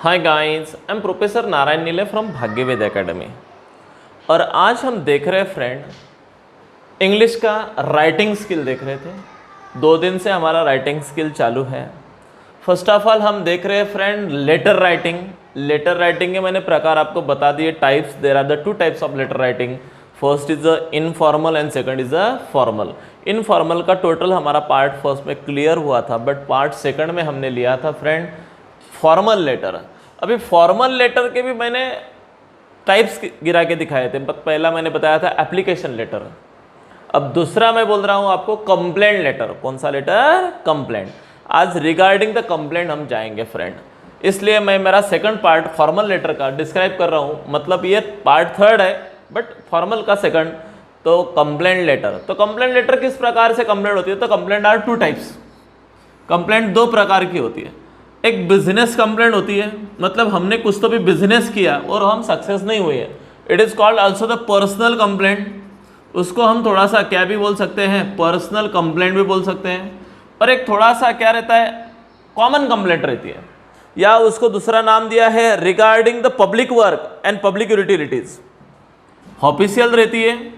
Hi guys, I am professor Narayan नीले from भाग्यवेद academy. और आज हम देख रहे हैं फ्रेंड इंग्लिश का राइटिंग स्किल देख रहे थे। 2 दिन से हमारा राइटिंग स्किल चालू है। फर्स्ट ऑफ ऑल हम देख रहे हैं friend letter writing. Letter writing के मैंने प्रकार आपको बता दिए, types. There are the 2 types of letter writing. First is a informal and second is a formal. Informal का टोटल हमारा पार्ट फर्स्ट में क्लियर हुआ था, बट पार्ट सेकंड में हमने लिया था फ्रेंड फॉर्मल लेटर। अभी फॉर्मल लेटर के भी मैंने टाइप्स गिरा के दिखाए थे। पहला मैंने बताया था एप्लीकेशन लेटर, अब दूसरा मैं बोल रहा हूं आपको कंप्लेंट लेटर। कौन सा लेटर? कंप्लेंट। आज रिगार्डिंग द कंप्लेंट हम जाएंगे फ्रेंड, इसलिए मैं मेरा सेकंड पार्ट फॉर्मल लेटर का डिस्क्राइब कर रहा हूं। मतलब ये पार्ट थर्ड है बट फॉर्मल का सेकंड। तो कंप्लेंट लेटर, तो कंप्लेंट लेटर किस प्रकार से कंप्लेंट होती है? तो कंप्लेंट आर 2 टाइप्स। कंप्लेंट 2 प्रकार की होती है। एक बिजनेस कंप्लेंट होती है, मतलब हमने कुछ तो भी बिजनेस किया और हम सक्सेस नहीं हुए। It is called also the personal complaint. उसको हम थोड़ा सा क्या भी बोल सकते हैं, पर्सनल कंप्लेंट भी बोल सकते हैं। और एक थोड़ा सा क्या रहता है, कॉमन कंप्लेंट रहती है, या उसको दूसरा नाम दिया है regarding the public work and public utilities. Official रहती है,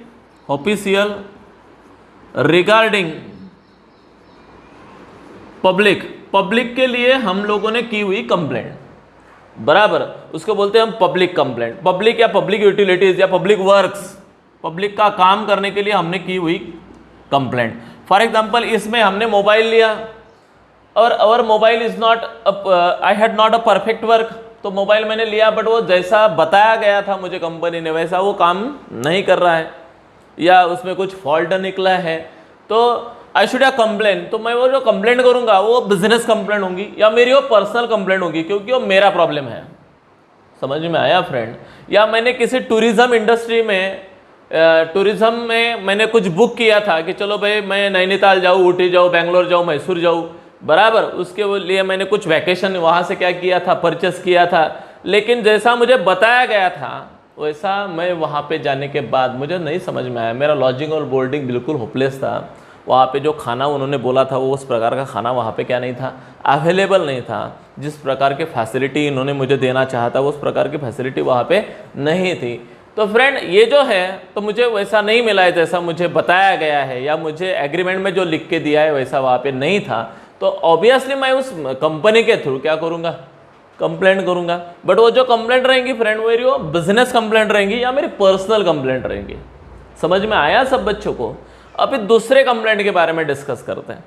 ऑफिशियल रिगार्डिंग पब्लिक के लिए हम लोगों ने की हुई कंप्लेंट, बराबर, उसको बोलते हैं हम पब्लिक कंप्लेंट। पब्लिक या पब्लिक यूटिलिटीज या पब्लिक वर्क्स, पब्लिक का काम करने के लिए हमने की हुई कंप्लेंट। फॉर एग्जांपल इसमें हमने मोबाइल लिया और mobile is not, I had not a perfect work. तो मोबाइल मैंने लिया बट वो जैसा बताया गया था मुझे कंपनी ने वैसा वो काम नहीं कर रहा है, या उसमें कुछ फॉल्ट निकला है, तो आई शुड कंप्लेन। तो मैं वो जो कंप्लेंट करूंगा वो बिजनेस कंप्लेंट होंगी या मेरी वो पर्सनल कंप्लेंट होगी, क्योंकि वो मेरा प्रॉब्लम है। समझ में आया फ्रेंड? या मैंने किसी टूरिज्म इंडस्ट्री में, टूरिज्म में मैंने कुछ बुक किया था कि चलो भाई मैं नैनीताल जाऊँ, ऊटी जाऊँ, बेंगलोर जाऊँ, मैसूर जाऊँ, बराबर। उसके लिए मैंने कुछ वैकेशन वहाँ से क्या किया था, परचेस किया था, लेकिन जैसा मुझे बताया गया था वैसा मैं वहाँ पे जाने के बाद मुझे नहीं समझ में आया। मेरा लॉजिंग और बोर्डिंग बिल्कुल होपलेस था। वहाँ पे जो खाना उन्होंने बोला था वो उस प्रकार का खाना वहाँ पे क्या नहीं था, अवेलेबल नहीं था। जिस प्रकार के फैसिलिटी इन्होंने मुझे देना चाहा था उस प्रकार की फैसिलिटी वहाँ पे नहीं थी। तो फ्रेंड ये जो है, तो मुझे वैसा नहीं मिला है जैसा मुझे बताया गया है, या मुझे एग्रीमेंट में जो लिख के दिया है वैसा वहाँ पे नहीं था। तो ऑब्वियसली मैं उस कंपनी के थ्रू क्या करूँगा, कंप्लेंट करूँगा। बट वो जो कंप्लेंट रहेंगी फ्रेंड मेरी वो बिजनेस कंप्लेंट रहेंगी या मेरी पर्सनल कंप्लेंट रहेंगी। समझ में आया सब बच्चों को? अभी दूसरे कंप्लेंट के बारे में डिस्कस करते हैं।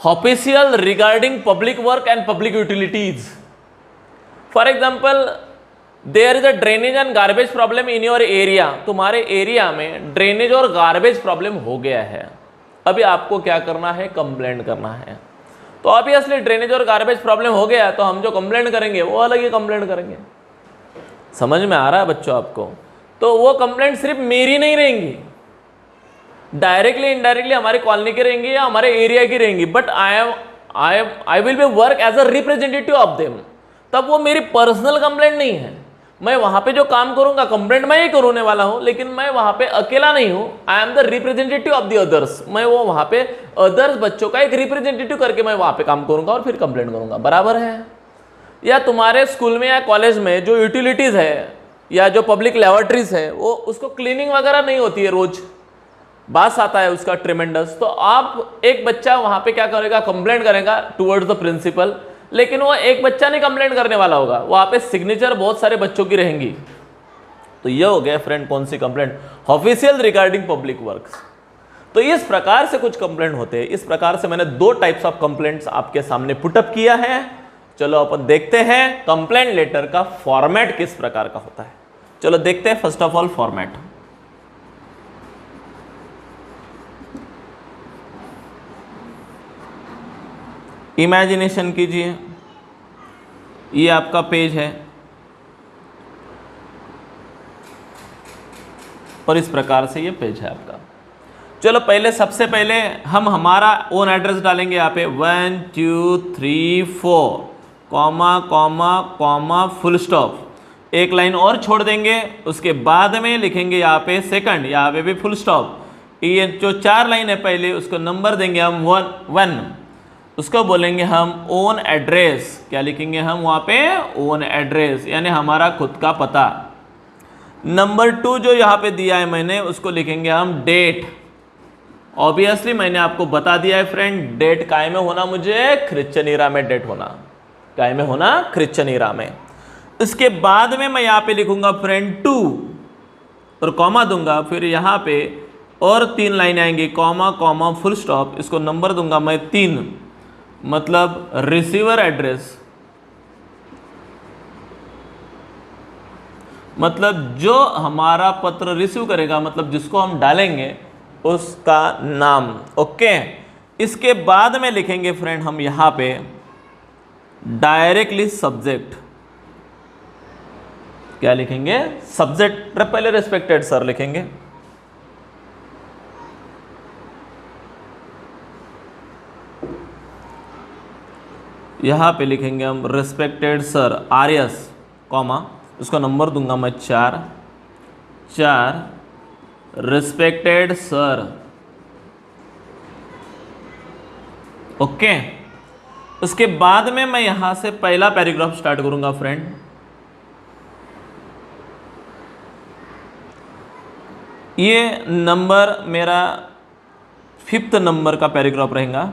Official regarding public work and public utilities. For example there is a drainage and garbage problem in your area. तुम्हारे एरिया में ड्रेनेज और गार्बेज प्रॉब्लम हो गया है। अभी आपको क्या करना है, कंप्लेंट करना है। तो ऑब्वियसली ड्रेनेज और गार्बेज प्रॉब्लम हो गया तो हम जो कंप्लेंट करेंगे वो अलग ही कंप्लेंट करेंगे। समझ में आ रहा है बच्चों आपको? तो वो कंप्लेंट सिर्फ मेरी नहीं रहेंगी, डायरेक्टली इनडायरेक्टली हमारी कॉलोनी की रहेंगी या हमारे एरिया की रहेंगी, but I will be work as a representative of them. तब वो मेरी पर्सनल कंप्लेंट नहीं है। मैं वहां पे जो काम करूंगा कंप्लेंट मैं ही करने वाला हूं, लेकिन मैं वहां पे अकेला नहीं हूं। आई am the representative of the others. मैं वो वहां पे अदर्स बच्चों का एक रिप्रेजेंटेटिव करके मैं वहां पे काम करूंगा और फिर कंप्लेंट करूंगा, बराबर है? या तुम्हारे स्कूल में या कॉलेज में जो यूटिलिटीज है या जो पब्लिक लेबोरेटरीज है वो उसको क्लीनिंग वगैरह नहीं होती है, रोज बास आता है उसका ट्रिमेंडस। तो आप एक बच्चा वहां पे क्या करेगा, कंप्लेंट करेगा टुवर्ड्स द प्रिंसिपल, लेकिन वो एक बच्चा नहीं कंप्लेंट करने वाला होगा, वहां पे सिग्नेचर बहुत सारे बच्चों की रहेंगी। तो ये हो गया फ्रेंड कौन सी complaint, official regarding public works. तो इस प्रकार से कुछ कंप्लेंट होते हैं। इस प्रकार से मैंने 2 टाइप्स ऑफ कंप्लेंट्स आपके सामने पुटअप किया है। चलो अपन देखते हैं कंप्लेंट लेटर का फॉर्मेट किस प्रकार का होता है। चलो देखते हैं first of all format. Imagination कीजिए, ये आपका पेज है और इस प्रकार से ये पेज है आपका। चलो पहले सबसे पहले हम हमारा ओन एड्रेस डालेंगे यहाँ पे 1 2 3 4 comma comma comma full stop, एक लाइन और छोड़ देंगे, उसके बाद में लिखेंगे यहाँ पे सेकंड, यहाँ पे भी फुल स्टॉप। ये जो 4 लाइन है पहले उसको नंबर देंगे हम 1। उसको बोलेंगे हम ओन एड्रेस। क्या लिखेंगे हम वहाँ पे? ओन एड्रेस, यानी हमारा खुद का पता। नंबर 2 जो यहाँ पे दिया है मैंने, उसको लिखेंगे हम डेट। ऑब्वियसली मैंने आपको बता दिया है फ्रेंड, डेट काय में होना, मुझे क्रिश्चियन में डेट होना, काय में होना? क्रिश्चियन में। इसके बाद में मैं यहाँ पे लिखूंगा फ्रेंड 2 और कॉमा दूंगा, फिर यहाँ पे और 3 लाइन आएंगी, कॉमा कॉमा फुल स्टॉप, इसको नंबर दूंगा मैं 3, मतलब रिसीवर एड्रेस, मतलब जो हमारा पत्र रिसीव करेगा, मतलब जिसको हम डालेंगे उसका नाम। ओके, इसके बाद में लिखेंगे फ्रेंड हम यहाँ पे डायरेक्टली सब्जेक्ट। क्या लिखेंगे? सब्जेक्ट। पहले रेस्पेक्टेड सर लिखेंगे, यहां पे लिखेंगे हम रेस्पेक्टेड सर आर्यस, कॉमा, उसका नंबर दूंगा मैं 4 रिस्पेक्टेड सर। ओके, उसके बाद में मैं यहां से पहला पैराग्राफ स्टार्ट करूंगा फ्रेंड। ये नंबर मेरा 5th नंबर का पैराग्राफ रहेगा।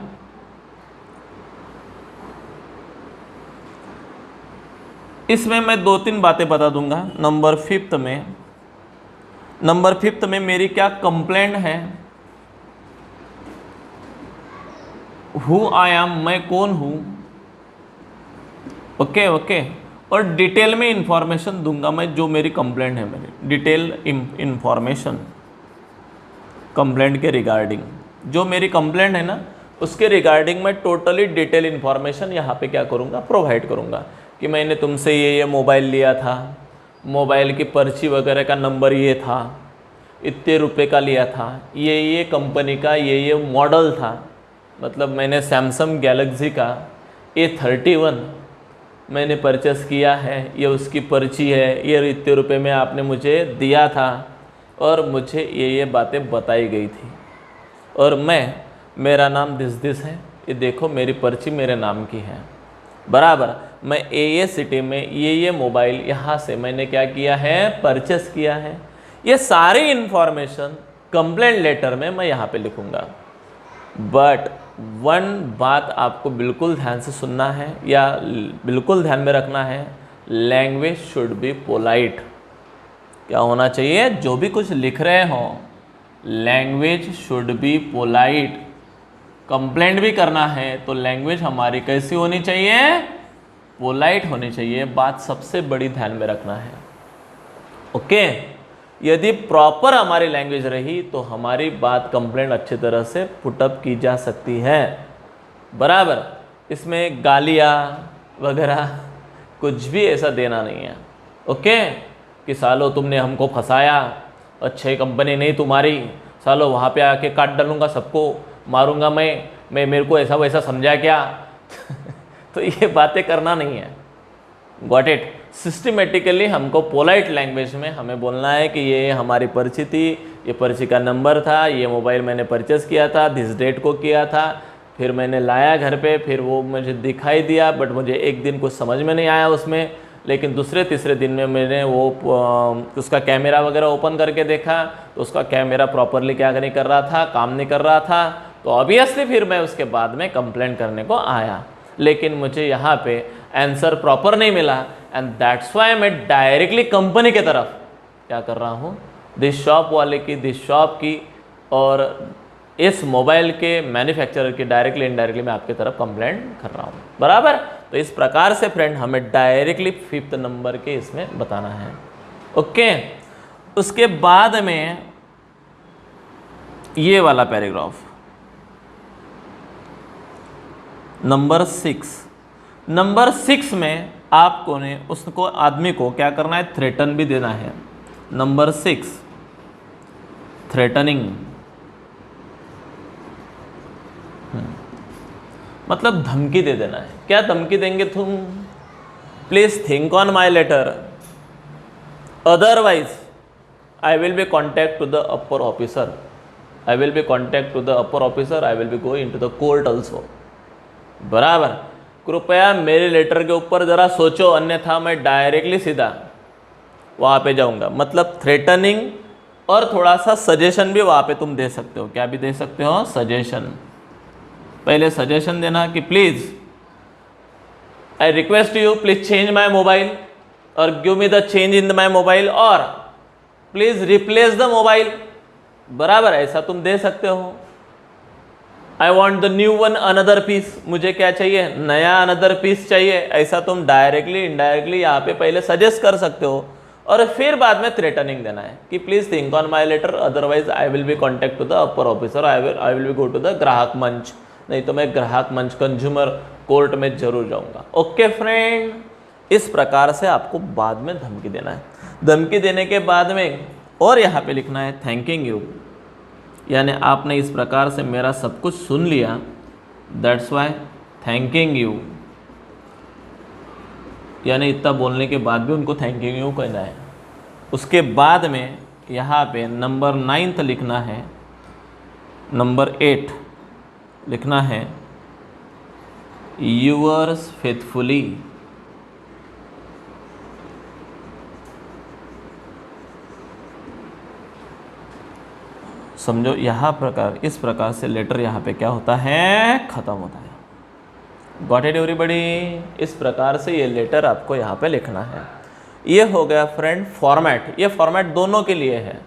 इसमें मैं 2-3 बातें बता दूंगा। नंबर 5th में मेरी क्या कंप्लेंट है, हु आई एम, मैं कौन हूं। ओके, और डिटेल में इंफॉर्मेशन दूंगा मैं, जो मेरी कंप्लेंट है, मेरी डिटेल इंफॉर्मेशन कंप्लेंट के रिगार्डिंग, जो मेरी कंप्लेंट है ना उसके रिगार्डिंग मैं टोटली डिटेल इंफॉर्मेशन यहाँ पे क्या करूँगा? प्रोवाइड करूँगा कि मैंने तुमसे ये मोबाइल लिया था, मोबाइल की पर्ची वगैरह का नंबर ये था, इतने रुपए का लिया था, ये कंपनी का ये मॉडल था, मतलब मैंने सैमसंग गैलेक्सी का A31 मैंने परचेस किया है, ये उसकी पर्ची है, ये इतने रुपए में आपने मुझे दिया था और मुझे ये बातें बताई गई थी, और मेरा नाम दिस है, ये देखो मेरी पर्ची मेरे नाम की है, बराबर। मैं ये सिटी में ये मोबाइल यहाँ से मैंने क्या किया है? परचेस किया है। ये सारी इंफॉर्मेशन कंप्लेंट लेटर में मैं यहाँ पे लिखूँगा। बट वन बात आपको बिल्कुल ध्यान से सुनना है या बिल्कुल ध्यान में रखना है, लैंग्वेज शुड बी पोलाइट। क्या होना चाहिए? जो भी कुछ लिख रहे हो, language should be polite. Complaint भी करना है तो लैंग्वेज हमारी कैसी होनी चाहिए? पोलाइट होनी चाहिए। बात सबसे बड़ी ध्यान में रखना है। ओके, यदि प्रॉपर हमारी लैंग्वेज रही तो हमारी बात कंप्लेंट अच्छी तरह से पुटअप की जा सकती है, बराबर। इसमें गालियाँ वगैरह कुछ भी ऐसा देना नहीं है। ओके, कि सालो तुमने हमको फंसाया, अच्छी कंपनी नहीं तुम्हारी, सालो वहाँ पे आके काट डालूंगा, सबको मारूंगा मैं मेरे को ऐसा वैसा समझा क्या? तो ये बातें करना नहीं है। Got it? सिस्टमेटिकली हमको पोलाइट लैंग्वेज में हमें बोलना है कि ये हमारी पर्ची थी, ये पर्ची का नंबर था, ये मोबाइल मैंने परचेस किया था, दिस डेट को किया था, फिर मैंने लाया घर पे, फिर वो मुझे दिखाई दिया, बट मुझे एक दिन कुछ समझ में नहीं आया उसमें, लेकिन दूसरे तीसरे दिन में मैंने वो उसका कैमरा वगैरह ओपन करके देखा तो उसका कैमरा प्रॉपरली क्या नहीं कर रहा था, काम नहीं कर रहा था, तो ऑब्वियसली फिर मैं उसके बाद में कंप्लेंट करने को आया, लेकिन मुझे यहाँ पे आंसर प्रॉपर नहीं मिला, एंड दैट्स वाई मैं डायरेक्टली कंपनी की तरफ क्या कर रहा हूँ, दिस शॉप वाले की, दिस शॉप की और इस मोबाइल के मैन्युफैक्चरर की डायरेक्टली इनडायरेक्टली मैं आपकी तरफ कंप्लेंट कर रहा हूँ, बराबर। तो इस प्रकार से फ्रेंड हमें डायरेक्टली 5th नंबर के इसमें बताना है। ओके, उसके बाद में ये वाला पैराग्राफ नंबर 6 में आपको ने उसको आदमी को क्या करना है? थ्रेटन भी देना है। नंबर 6 थ्रेटनिंग, मतलब धमकी दे देना है। क्या धमकी देंगे तुम? Please think on my letter, otherwise I will be contact to the upper officer, I will be contact to the upper officer, I will be going to the court also. बराबर। कृपया मेरे लेटर के ऊपर ज़रा सोचो, अन्यथा मैं directly सीधा वहाँ पे जाऊँगा। मतलब थ्रेटनिंग और थोड़ा सा सजेशन भी वहाँ पे तुम दे सकते हो। क्या भी दे सकते हो? सजेशन। पहले सजेशन देना कि please I request you please change my mobile और give me the change in my mobile, और प्लीज रिप्लेस द मोबाइल। बराबर, ऐसा तुम दे सकते हो। I want the new one another piece, मुझे क्या चाहिए? नया अनदर पीस चाहिए। ऐसा तुम डायरेक्टली इनडायरेक्टली यहाँ पे पहले सजेस्ट कर सकते हो, और फिर बाद में थ्रेटनिंग देना है कि please think on my letter, otherwise I will be contact to the upper officer, I will be go to the ग्राहक मंच, नहीं तो मैं ग्राहक मंच कंज्यूमर कोर्ट में जरूर जाऊंगा। ओके फ्रेंड, इस प्रकार से आपको बाद में धमकी देना है। धमकी देने के बाद में और यहाँ पे लिखना है थैंकिंग यू, यानी आपने इस प्रकार से मेरा सब कुछ सुन लिया, दैट्स वाई थैंकिंग यू, यानी इतना बोलने के बाद भी उनको थैंकिंग यू कहना है। उसके बाद में यहाँ पे नंबर 9 लिखना है, नंबर 8 लिखना है यूअर्स फेथफुली। समझो, इस प्रकार से लेटर यहाँ पे क्या होता है? खत्म होता है। Got it everybody? इस प्रकार से ये लेटर आपको यहाँ पे लिखना है। ये हो गया फ्रेंड फॉर्मेट। ये फॉर्मेट दोनों के लिए है,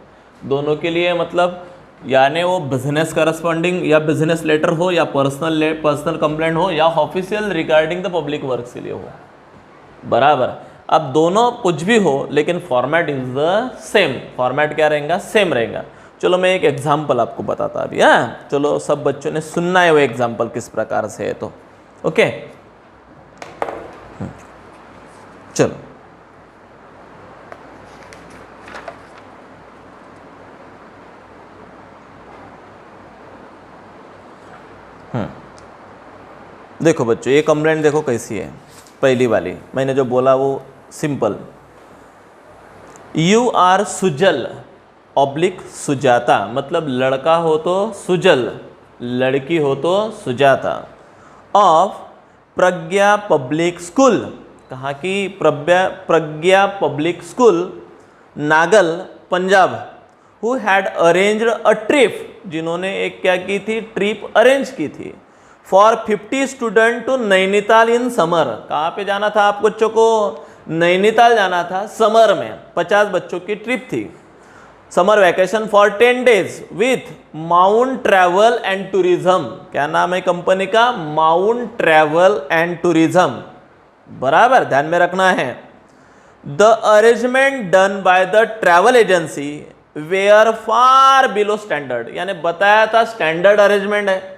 दोनों के लिए मतलब यानी वो बिजनेस करस्पॉन्डिंग या बिजनेस लेटर हो, या पर्सनल कंप्लेंट हो, या official regarding the public works के लिए हो। बराबर। अब दोनों कुछ भी हो, लेकिन format is the same. Format क्या रहेगा? सेम रहेगा। चलो मैं एक एग्जाम्पल आपको बताता अभी। हाँ, चलो सब बच्चों ने सुनना है वो एग्जाम्पल किस प्रकार से है, तो ओके। चलो देखो बच्चों, ये कंप्लेंट देखो कैसी है। पहली वाली मैंने जो बोला वो simple, you are Sujal oblique Sujata, मतलब लड़का हो तो सुजल, लड़की हो तो Sujata, of Pragya public school, कहाँ की? Pragya public school, Nangal, Punjab, who had arranged a trip, जिन्होंने एक क्या की थी? ट्रिप अरेंज की थी, for 50 student to Nainital in summer. कहाँ पे जाना था आप बच्चों को? नैनीताल जाना था समर में। 50 बच्चों की ट्रिप थी, summer vacation for 10 days with Mount travel and Tourism. क्या नाम है कंपनी का? Mount travel and Tourism. बराबर, ध्यान में रखना है। The arrangement done by the travel agency were far below standard, यानी बताया था स्टैंडर्ड अरेंजमेंट है,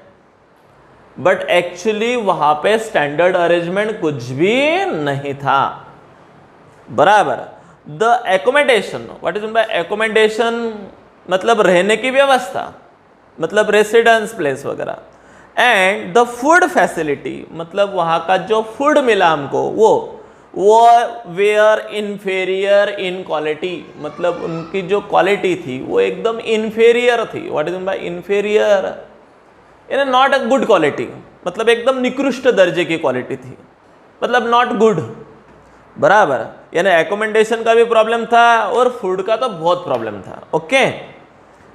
बट एक्चुअली वहां पे स्टैंडर्ड अरेंजमेंट कुछ भी नहीं था। बराबर। The accommodation, what is mean by accommodation? मतलब रहने की व्यवस्था, मतलब रेसिडेंस प्लेस वगैरह। एंड द फूड फैसिलिटी, मतलब वहाँ का जो फूड मिला हमको वो वेयर इन्फेरियर इन क्वालिटी, मतलब उनकी जो क्वालिटी थी वो एकदम इन्फेरियर थी। What is mean bye inferior? यानी नॉट अ गुड क्वालिटी, मतलब एकदम निकृष्ट दर्जे की क्वालिटी थी, मतलब नॉट गुड। बराबर, यानी एकोमोडेशन का भी प्रॉब्लम था और फूड का तो बहुत प्रॉब्लम था। Okay.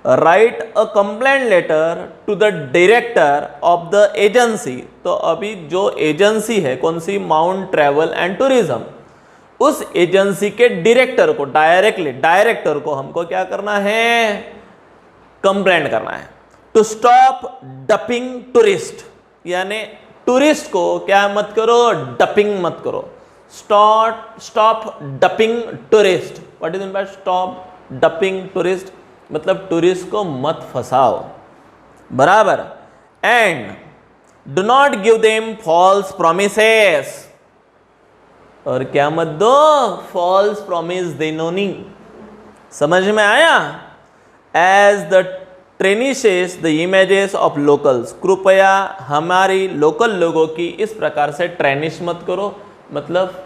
Write a complaint letter to the director of the agency, तो अभी जो एजेंसी है कौन सी? माउंट ट्रैवल एंड टूरिज्म, उस एजेंसी के डायरेक्टर को, डायरेक्टर को हमको क्या करना है? कंप्लेंट करना है। टू स्टॉप डपिंग टूरिस्ट, यानी टूरिस्ट को क्या मत करो? डपिंग मत करो। Stop dumping tourist. What is mean by stop dumping tourist? मतलब टूरिस्ट को मत फंसाओ। बराबर। And do not give them false promises, और क्या मत दो? फॉल्स प्रोमिस देनो नहीं। समझ में आया? As the tarnishes the images of locals, कृपया हमारी लोकल लोगों की इस प्रकार से ट्रेनिश मत करो, मतलब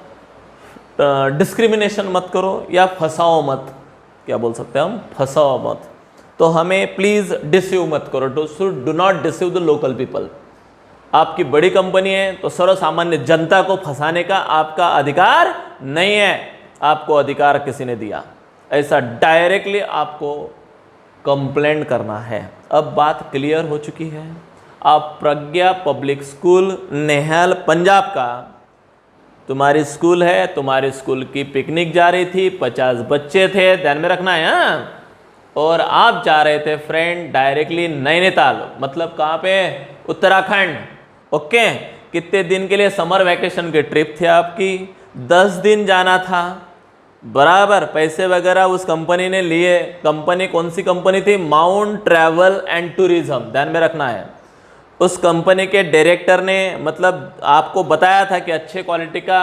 डिस्क्रिमिनेशन मत करो या फंसाओ मत। क्या बोल सकते हैं हम? फंसाओ मत। तो हमें प्लीज डिसीव मट करो, do not deceive the local people. आपकी बड़ी कंपनी है तो सर्वसामान्य जनता को फंसाने का आपका अधिकार नहीं है, आपको अधिकार किसी ने दिया। ऐसा डायरेक्टली आपको कंप्लेंट करना है। अब बात क्लियर हो चुकी है। आप प्रज्ञा पब्लिक स्कूल नेहाल पंजाब का तुम्हारी स्कूल है, तुम्हारी स्कूल की पिकनिक जा रही थी, 50 बच्चे थे, ध्यान में रखना है हाँ? और आप जा रहे थे फ्रेंड डायरेक्टली नैनीताल, मतलब कहाँ पे, उत्तराखंड। ओके, कितने दिन के लिए समर वैकेशन की ट्रिप थी आपकी, 10 दिन जाना था बराबर। पैसे वगैरह उस कंपनी ने लिए। कंपनी कौन सी कंपनी थी, माउंट ट्रैवल एंड टूरिज्म, ध्यान में रखना है। उस कंपनी के डायरेक्टर ने मतलब आपको बताया था कि अच्छे क्वालिटी का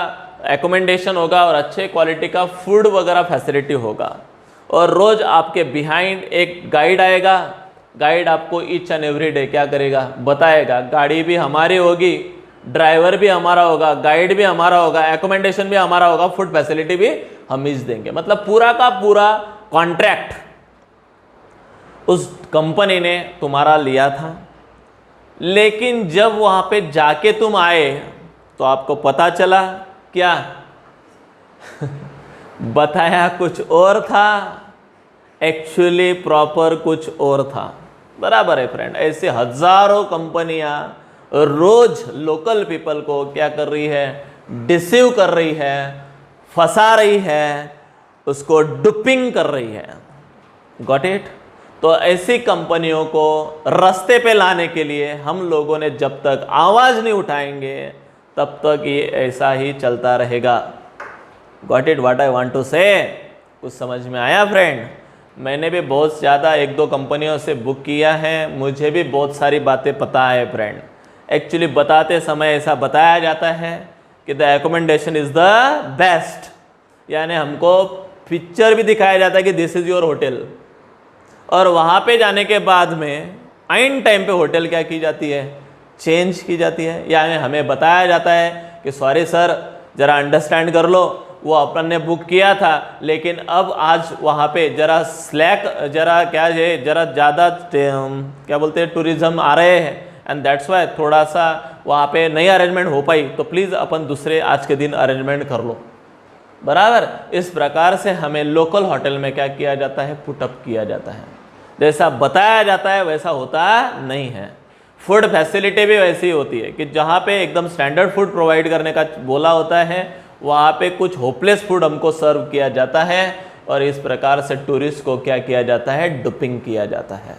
एकोमोडेशन होगा और अच्छे क्वालिटी का फूड वगैरह फैसिलिटी होगा, और रोज़ आपके बिहाइंड एक गाइड आएगा। गाइड आपको ईच एंड एवरी डे क्या करेगा, बताएगा। गाड़ी भी हमारी होगी, ड्राइवर भी हमारा होगा, गाइड भी हमारा होगा, एकोमोडेशन भी हमारा होगा, फूड फैसिलिटी भी हम ही देंगे। मतलब पूरा का पूरा कॉन्ट्रैक्ट उस कंपनी ने तुम्हारा लिया था। लेकिन जब वहां पे जाके तुम आए तो आपको पता चला क्या बताया कुछ और था, एक्चुअली प्रॉपर कुछ और था। बराबर है फ्रेंड। ऐसे हजारों कंपनियां रोज लोकल पीपल को क्या कर रही है, डिसीव कर रही है, फंसा रही है, उसको डुपिंग कर रही है। Got it. तो ऐसी कंपनियों को रास्ते पे लाने के लिए हम लोगों ने जब तक आवाज नहीं उठाएंगे तब तक ये ऐसा ही चलता रहेगा। Got it what I want to say. कुछ समझ में आया फ्रेंड। मैंने भी बहुत ज़्यादा 1-2 कंपनियों से बुक किया है, मुझे भी बहुत सारी बातें पता है फ्रेंड। एक्चुअली बताते समय ऐसा बताया जाता है कि the accommodation is the best, यानी हमको पिक्चर भी दिखाया जाता है कि दिस इज़ योर होटल, और वहाँ पे जाने के बाद में आइन टाइम पे होटल क्या की जाती है, चेंज की जाती है। यानी हमें बताया जाता है कि सॉरी सर ज़रा अंडरस्टैंड कर लो, वो अपन ने बुक किया था लेकिन अब आज वहाँ पे ज़रा स्लैक, ज़रा क्या है, ज़रा ज़्यादा क्या बोलते हैं टूरिज्म आ रहे हैं, एंड दैट्स वाई थोड़ा सा वहाँ पे नई अरेंजमेंट हो पाई, तो प्लीज़ अपन दूसरे आज के दिन अरेंजमेंट कर लो। बराबर। इस प्रकार से हमें लोकल होटल में क्या किया जाता है, पुटअप किया जाता है। जैसा बताया जाता है वैसा होता नहीं है। फूड फैसिलिटी भी वैसी होती है कि जहाँ पे एकदम स्टैंडर्ड फूड प्रोवाइड करने का बोला होता है, वहाँ पे कुछ होपलेस फूड हमको सर्व किया जाता है, और इस प्रकार से टूरिस्ट को क्या किया जाता है, डुपिंग किया जाता है।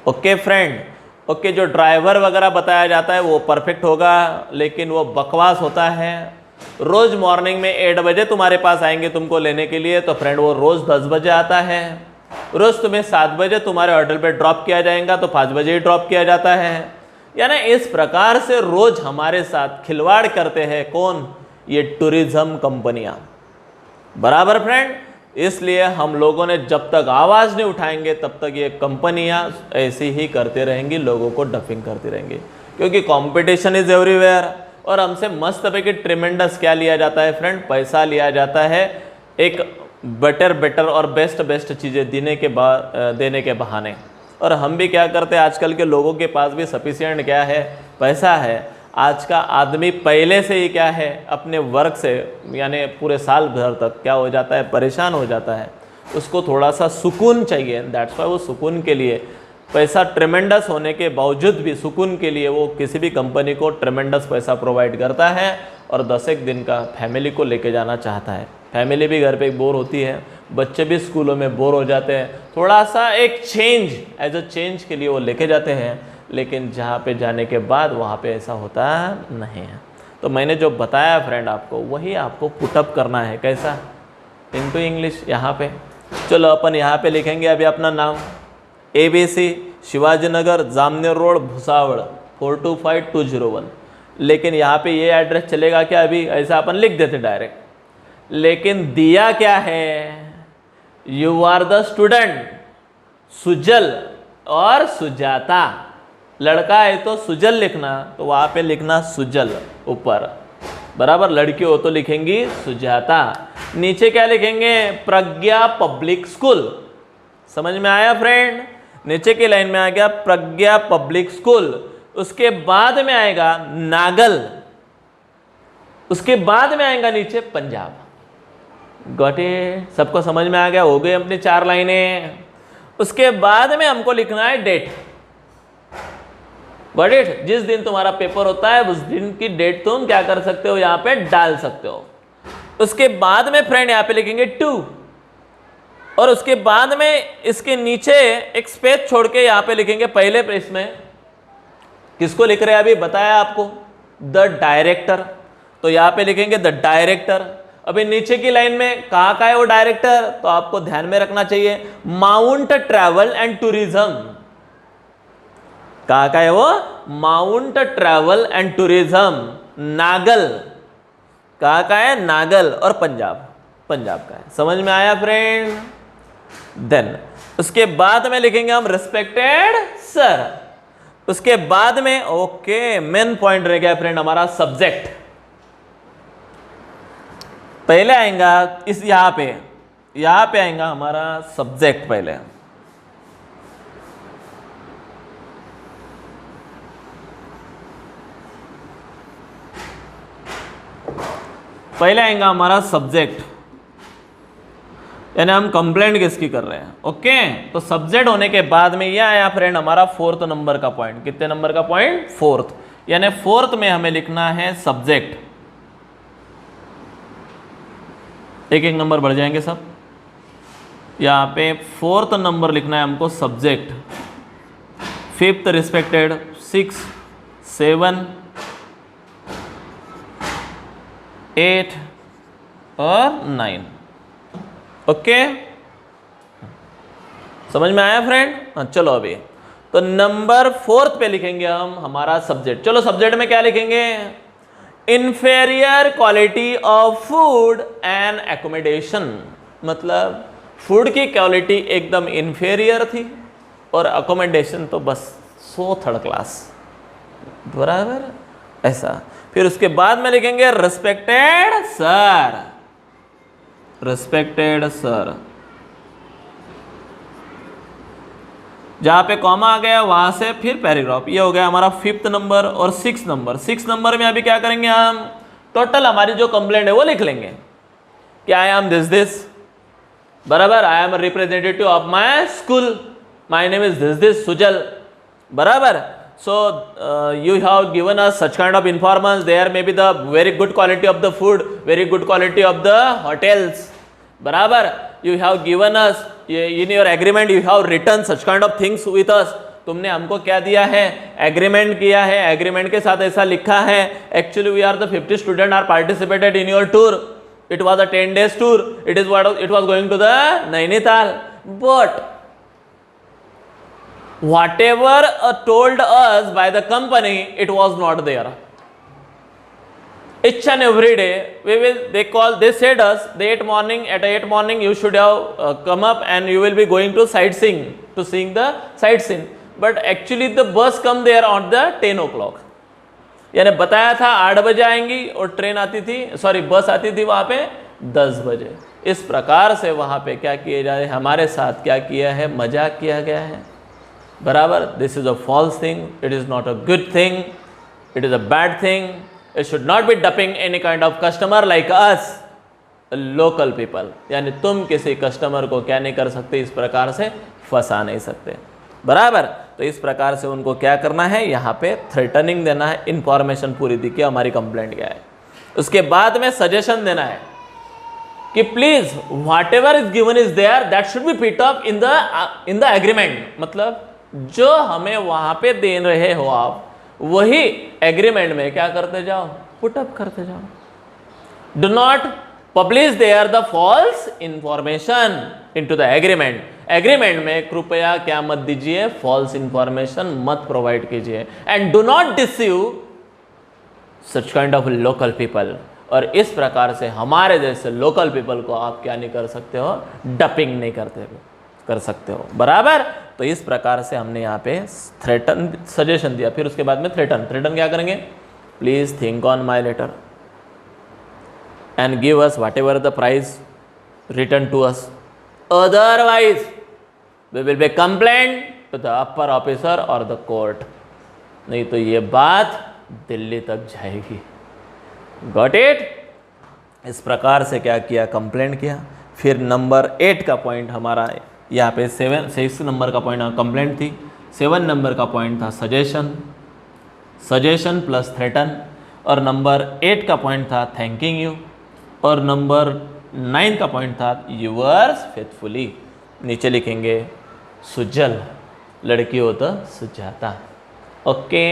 Okay friend. ओके, जो ड्राइवर वगैरह बताया जाता है वो परफेक्ट होगा, लेकिन वो बकवास होता है। रोज़ मॉर्निंग में 8 बजे तुम्हारे पास आएंगे तुमको लेने के लिए, तो फ्रेंड वो रोज़ 10 बजे आता है। रोज़ तुम्हें 7 बजे तुम्हारे होटल पे ड्रॉप किया जाएगा, तो 5 बजे ही ड्रॉप किया जाता है। यानी इस प्रकार से रोज़ हमारे साथ खिलवाड़ करते हैं कौन, ये टूरिज्म कंपनियां। बराबर फ्रेंड। इसलिए हम लोगों ने जब तक आवाज़ नहीं उठाएंगे तब तक ये कंपनियां ऐसी ही करते रहेंगी, लोगों को डफिंग करती रहेंगी, क्योंकि कंपटीशन इज एवरीवेयर। और हमसे मस्त पे कि ट्रिमेंडस क्या लिया जाता है फ्रेंड, पैसा लिया जाता है एक बेटर और बेस्ट चीज़ें देने के बहाने। और हम भी क्या करते हैं, आजकल के लोगों के पास भी सफिशिएंट क्या है, पैसा है। आज का आदमी पहले से ही क्या है, अपने वर्क से यानी पूरे साल भर तक क्या हो जाता है, परेशान हो जाता है। उसको थोड़ा सा सुकून चाहिए, दैट्स वाई वो सुकून के लिए पैसा ट्रेमेंडस होने के बावजूद भी सुकून के लिए वो किसी भी कंपनी को ट्रेमेंडस पैसा प्रोवाइड करता है, और 10 दिन का फैमिली को लेके जाना चाहता है। फैमिली भी घर पे बोर होती है, बच्चे भी स्कूलों में बोर हो जाते हैं, थोड़ा सा एक चेंज, एज अ चेंज के लिए वो लेके जाते हैं। लेकिन जहाँ पे जाने के बाद वहाँ पे ऐसा होता नहीं है। तो मैंने जो बताया फ्रेंड आपको, वही आपको पुटअप करना है। कैसा, इनटू इंग्लिश। यहाँ पे चलो अपन यहाँ पे लिखेंगे अभी अपना नाम, ABC शिवाजी नगर जामनेर रोड भुसावल 425201। लेकिन यहाँ पे ये एड्रेस चलेगा क्या, अभी ऐसा अपन लिख देते डायरेक्ट। लेकिन दिया क्या है, you are the student Sujal और सुजाता। लड़का है तो सुजल लिखना, तो वहाँ पे लिखना सुजल ऊपर। बराबर। लड़की हो तो लिखेंगी सुजाता। नीचे क्या लिखेंगे, प्रज्ञा पब्लिक स्कूल। समझ में आया फ्रेंड। नीचे की लाइन में आ गया प्रज्ञा पब्लिक स्कूल, उसके बाद में आएगा नागल, उसके बाद में आएगा नीचे पंजाब। Got it? सबको समझ में आ गया? हो गए अपनी 4 लाइनें। उसके बाद में हमको लिखना है डेट। Got it? जिस दिन तुम्हारा पेपर होता है उस दिन की डेट तुम क्या कर सकते हो, यहां पे डाल सकते हो। उसके बाद में फ्रेंड यहां पे लिखेंगे 2, और उसके बाद में इसके नीचे एक स्पेस छोड़ के यहां पे लिखेंगे पहले प्रेस में किसको लिख रहे हैं, अभी बताया आपको, द डायरेक्टर। तो यहां पे लिखेंगे द डायरेक्टर। अभी नीचे की लाइन में कहां का है वो डायरेक्टर, तो आपको ध्यान में रखना चाहिए माउंट ट्रैवल एंड टूरिज्म। कहां का है वो? Mount travel and Tourism. Nagal कहां का है? नागल। और पंजाब, पंजाब का है। समझ में आया फ्रेंड? देन उसके बाद में लिखेंगे हम रिस्पेक्टेड सर। उसके बाद में ओके मेन पॉइंट रह गया फ्रेंड हमारा सब्जेक्ट। पहले आएगा इस यहां पे आएगा हमारा सब्जेक्ट। पहले आएगा हमारा सब्जेक्ट, यानी हम कंप्लेंट किसकी कर रहे हैं। ओके, तो सब्जेक्ट होने के बाद में यह आया फ्रेंड हमारा 4th नंबर का पॉइंट। कितने नंबर का पॉइंट? 4th। यानी 4th में हमें लिखना है सब्जेक्ट। एक एक नंबर बढ़ जाएंगे सब। यहाँ पे 4th नंबर लिखना है हमको सब्जेक्ट। 5th रिस्पेक्टेड, 6, 7, 8 और 9। ओके, समझ में आया फ्रेंड? हाँ चलो अभी तो नंबर 4th पे लिखेंगे हम हमारा सब्जेक्ट। चलो सब्जेक्ट में क्या लिखेंगे? Inferior quality of food and accommodation. मतलब फूड की क्वालिटी एकदम इंफेरियर थी और अकोमोडेशन तो बस सो 3rd क्लास, बराबर ऐसा। फिर उसके बाद में लिखेंगे रिस्पेक्टेड सर। रिस्पेक्टेड सर, जहां पे कॉमा आ गया वहां से फिर पैराग्राफ। ये हो गया हमारा 5th नंबर। और 6th नंबर, 6th नंबर में अभी क्या करेंगे हम? टोटल हमारी जो कंप्लेंट है वो लिख लेंगे कि आई एम दिस, बराबर। I am representative of my school, my name is this Sujal, बराबर। So you have given us such kind of information. There may be the very good quality of the food, very good quality of the hotels, बराबर। You have given us in your agreement, you have written such kind of things with us. तुमने हमको क्या दिया है? Agreement किया है, agreement के साथ ऐसा लिखा है। Actually we are the 50 student are participated in your tour. It was a 10 days tour. It was going to the Nainital, but whatever told us by the company, it was not there. Each and every day they said us at 8 morning you should have come up and you will be going to sightseeing, to seeing the sightseeing, but actually the bus come there on the 10 o'clock. यानी बताया था 8 बजे आएंगी और train आती थी, sorry बस आती थी वहां पे 10 बजे। इस प्रकार से वहां पे क्या किया जाए, हमारे साथ क्या किया है? मजाक किया गया है, बराबर। This is a false thing, it is not a good thing, it is a bad thing. It should not be dumping any kind of customer like us local people. यानी तुम किसी कस्टमर को क्या नहीं कर सकते, इस प्रकार से फंसा नहीं सकते, बराबर। तो इस प्रकार से उनको क्या करना है, यहाँ पे थ्रेटनिंग देना है, इंफॉर्मेशन पूरी दी कि हमारी कंप्लेंट क्या है। उसके बाद में सजेशन देना है कि please whatever is given is there that should be fit up in the agreement. मतलब जो हमें वहां पे दे रहे हो आप, वही एग्रीमेंट में क्या करते जाओ, पुटअप करते जाओ। Do not publish there the false information into the agreement. Agreement में कृपया क्या मत दीजिए, फॉल्स इंफॉर्मेशन मत प्रोवाइड कीजिए। And do not deceive such kind of local people. और इस प्रकार से हमारे जैसे लोकल पीपल को आप क्या नहीं कर सकते हो, डपिंग नहीं कर सकते हो, बराबर। तो इस प्रकार से हमने यहाँ पे थ्रेटन सजेशन दिया। फिर उसके बाद में थ्रेटन क्या करेंगे? Please think on my letter and give us whatever the price return to us, otherwise we will be complaint to the upper officer और द कोर्ट। नहीं तो ये बात दिल्ली तक जाएगी। Got it? इस प्रकार से क्या किया, कंप्लेंट किया। फिर नंबर 8 का पॉइंट हमारा यहाँ पे 6 नंबर का पॉइंट कंप्लेंट थी, 7 नंबर का पॉइंट था सजेशन प्लस थ्रेटन, और नंबर 8 का पॉइंट था थैंकिंग यू, और नंबर 9 का पॉइंट था यूवर्स फेथफुली। नीचे लिखेंगे सुजल, लड़की हो तो सुजाता। ओके,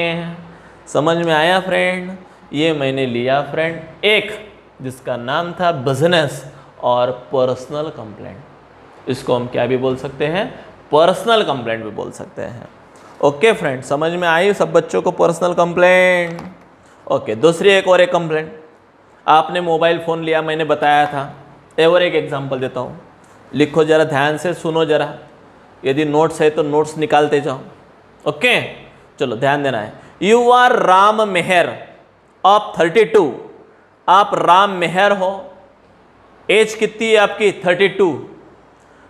समझ में आया फ्रेंड? ये मैंने लिया फ्रेंड एक जिसका नाम था बिजनेस और पर्सनल कंप्लेंट। इसको हम क्या भी बोल सकते हैं, पर्सनल कंप्लेंट भी बोल सकते हैं। ओके फ्रेंड, समझ में आई सब बच्चों को पर्सनल कंप्लेंट? ओके, दूसरी एक कंप्लेंट। आपने मोबाइल फ़ोन लिया, मैंने बताया था। और एक एग्जांपल देता हूँ, लिखो जरा, ध्यान से सुनो जरा। यदि नोट्स है तो नोट्स निकालते जाओ। ओके, चलो ध्यान देना है। You are Ram Mehar of 32। आप राम मेहर हो, एज कितनी है आपकी? 32।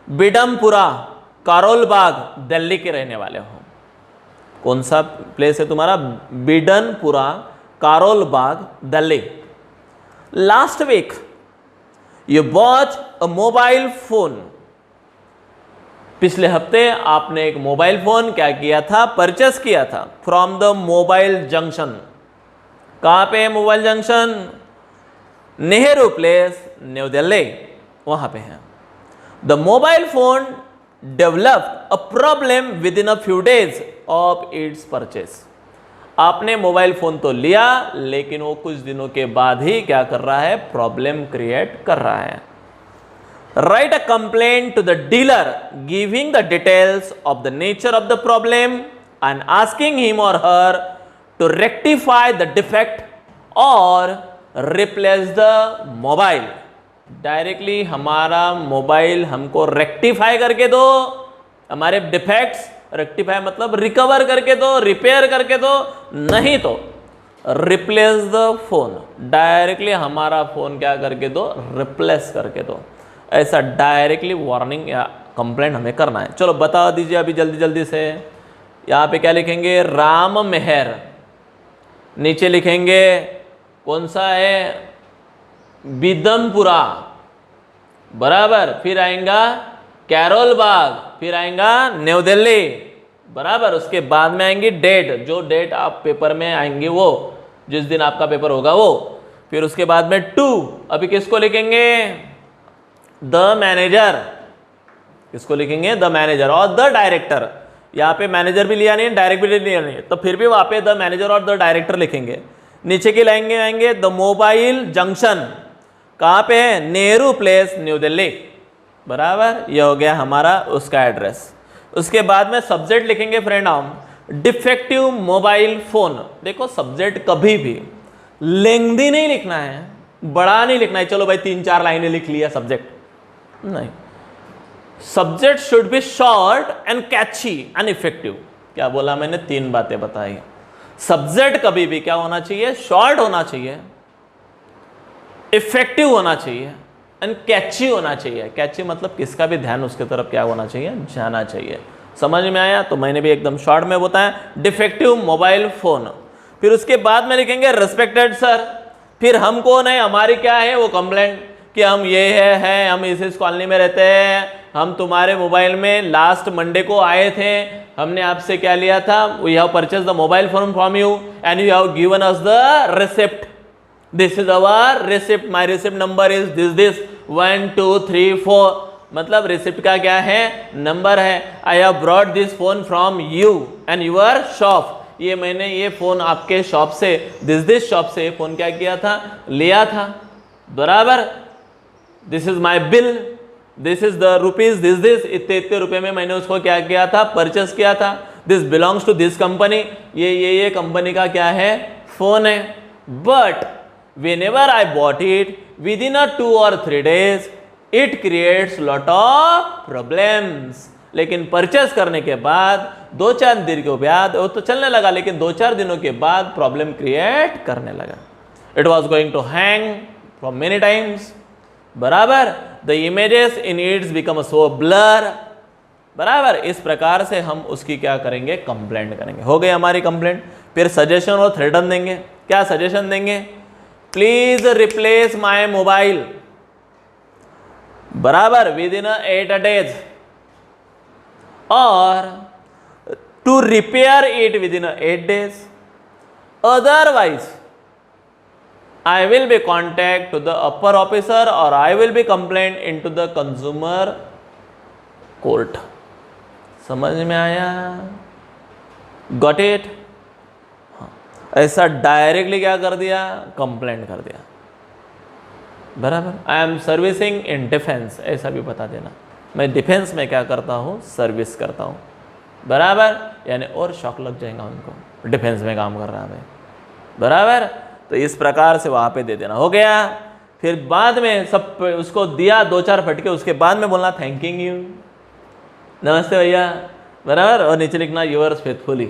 बिडमपुरा, कारोल बाग, दिल्ली के रहने वाले हो। कौन सा प्लेस है तुम्हारा? Beadonpura, Karol Bagh, Delhi. Last week you bought a mobile phone. पिछले हफ्ते आपने एक मोबाइल फोन क्या किया था? परचेस किया था फ्रॉम द मोबाइल जंक्शन। कहां पे है mobile junction? Nehru place, new Delhi, वहां पे है। The mobile phone developed a problem with in a few days of its purchase. आपने मोबाइल फोन तो लिया, लेकिन वो कुछ दिनों के बाद ही क्या कर रहा है? प्रॉब्लम क्रिएट कर रहा है। Write a complaint to the dealer giving the details of the nature of the problem and asking him or her to rectify the defect or replace the mobile. Directly हमारा mobile हमको rectify करके दो, हमारे defects, rectify मतलब recover करके दो, repair करके दो, नहीं तो रिप्लेस द फोन। डायरेक्टली हमारा फोन क्या करके दो? रिप्लेस करके दो। ऐसा डायरेक्टली वार्निंग या कंप्लेंट हमें करना है। चलो बता दीजिए अभी जल्दी जल्दी से। यहाँ पे क्या लिखेंगे? राम मेहर। नीचे लिखेंगे कौन सा है? बिदमपुरा, बराबर। फिर आएगा कैरोल बाग, फिर आएगा न्यू दिल्ली, बराबर। उसके बाद में आएंगी डेट, जो डेट आप पेपर में आएंगी वो, जिस दिन आपका पेपर होगा वो। फिर उसके बाद में 2, अभी किसको लिखेंगे? The manager. किसको लिखेंगे? द मैनेजर और द डायरेक्टर। यहाँ पे मैनेजर भी लिया नहीं, डायरेक्ट भी लिया नहीं, तो फिर भी वहाँ पे द मैनेजर और द डायरेक्टर लिखेंगे। नीचे की लाइन आएंगे द मोबाइल जंक्शन। कहाँ पे है? नेहरू प्लेस, न्यू दिल्ली, बराबर। ये हो गया हमारा उसका एड्रेस। उसके बाद में सब्जेक्ट लिखेंगे फ्रेंड हम डिफेक्टिव मोबाइल फोन। देखो सब्जेक्ट कभी भी लेंथी नहीं लिखना है, बड़ा नहीं लिखना है। चलो भाई 3-4 लाइनें लिख लिया सब्जेक्ट, नहीं। Subject should be short and Kainchi and effective. क्या बोला मैंने? 3 बातें बताई। सब्जेक्ट कभी भी क्या होना चाहिए? शॉर्ट होना चाहिए, इफेक्टिव होना चाहिए एंड कैची होना चाहिए। कैची मतलब किसका भी ध्यान उसके तरफ क्या होना चाहिए? जाना चाहिए। समझ में आया? तो मैंने भी एकदम शॉर्ट में बताया डिफेक्टिव मोबाइल फोन। फिर उसके बाद में लिखेंगे रिस्पेक्टेड सर। फिर हम कौन है? हमारी क्या है वो कंप्लेंट कि हम ये है हम इस कॉलोनी में रहते हैं, हम तुम्हारे मोबाइल में लास्ट मंडे को आए थे, हमने आपसे क्या लिया था? We have purchase the mobile phone from you and you have given us the receipt. This is our receipt, my receipt number is this 1 2 3 4। मतलब रिसिप्ट का क्या है? नंबर है। I have brought this phone from you and your shop. ये मैंने ये phone आपके shop से, दिस शॉप से फोन क्या किया था? लिया था, बराबर। This is my bill, this is the rupees, this इतने रुपए में मैंने उसको क्या किया था? परचेस किया था। This belongs to this company, ये कंपनी का क्या है? फोन है। But whenever I bought it within a 2 or 3 days it creates lot of problems। लेकिन परचेस करने के बाद 2-4 दिन के बाद वो तो चलने लगा, लेकिन 2-4 दिनों के बाद प्रॉब्लम क्रिएट करने लगा। It was going to hang from many times, बराबर। The images in its become so blur, बराबर। इस प्रकार से हम उसकी क्या करेंगे? कंप्लेंट करेंगे। हो गई हमारी कंप्लेंट। फिर सजेशन और थ्रेटन देंगे। क्या सजेशन देंगे? प्लीज रिप्लेस माय मोबाइल, बराबर, विद इन 8 days, और to repair it within 8 days, otherwise I will be contact to the upper officer or I will be complaint into the consumer court। समझ में आया? Got it? हाँ, ऐसा directly क्या कर दिया? कंप्लेंट कर दिया, बराबर। I am servicing in defence, ऐसा भी बता देना, मैं डिफेंस में क्या करता हूँ? सर्विस करता हूँ, बराबर। यानी और शौक लग जाएगा उनको, डिफेंस में काम कर रहा है, बराबर। तो इस प्रकार से वहाँ पे दे देना, हो गया। फिर बाद में सब उसको दिया 2-4 फटके, उसके बाद में बोलना थैंकिंग यू, नमस्ते भैया, बराबर, और नीचे लिखना यूअर्स फेथफुली,